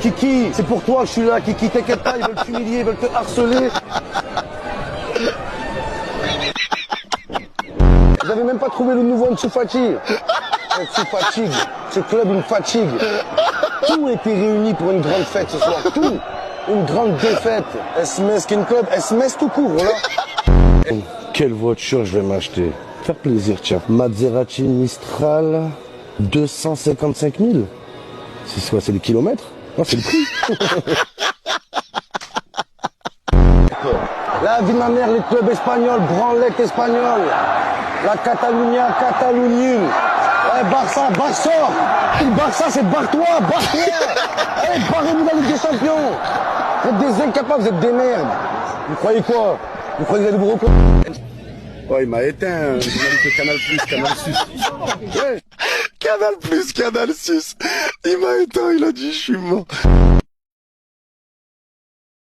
Kiki, c'est pour toi que je suis là, Kiki, t'inquiète pas, ils veulent t'humilier, ils veulent te harceler. Vous avez même pas trouvé le nouveau Ansu Fati. Ansu fatigue, ce club il me fatigue. Tout était réuni pour une grande fête ce soir, tout. Une grande défaite. SMS King Club, SMS tout court, voilà. Quelle voiture je vais m'acheter? Faire plaisir, tiens. Maserati Mistral, 255 000. C'est quoi, c'est les kilomètres? Non, c'est le prix. La vie de ma mère, les clubs espagnols, branlette espagnole. La Catalunya, Catalunya. Ouais, Barça, Barça. Barça, c'est barre-toi, barre-toi. Allez, barrez-vous dans la Ligue des Champions. Vous êtes des incapables, vous êtes des merdes. Vous croyez quoi? Vous croyez que vous allez vous reconnaître? Oh, il m'a éteint. Il m'a dit que Canal Plus, Canal Sus. Ouais. Canal Plus, Canal 6. Il m'a éteint, il a dit je suis mort.